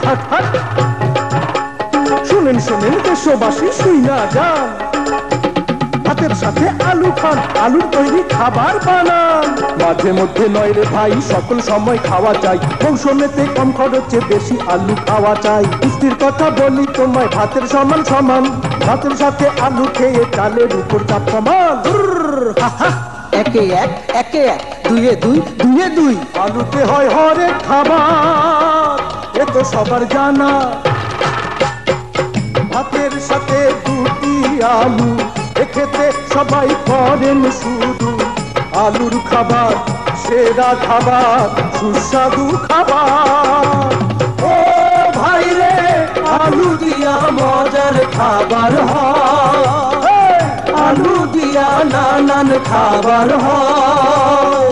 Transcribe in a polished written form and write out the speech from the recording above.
হাট হাট। শুনেন শোনেন দেশবাসী শুইনা যান, ভাতের সাথে আলু খান, আলুর তৈরি খাবার বানান। মাঝে মধ্যে নয় রে ভাই, সকল সময় খাওয়া চাই, মৌসুমেতে কম খরচে বেশি আলু খাওয়া চাই। পুষ্টির কথা বলি তোমায়, ভাতের সমান সমান, ভাতের সাথে আলু খেয়ে চালের উপর চাপ কমান। একে এক, একে এক, দুইয়ে দুই, দুইয়ে দুই। আলুতে হয় হরেক খাবার, এ তো সবার জানা। ভাতের সাথে দুটি আলু খেতে সবাই করেন শুধু। আলুর খাবার সেরা খাবার, সুস্বাদু খাবার। ও ভাই রে, আলু দিয়া মজার খাবার হয়, আলু দিয়া নানান খাবার হয়।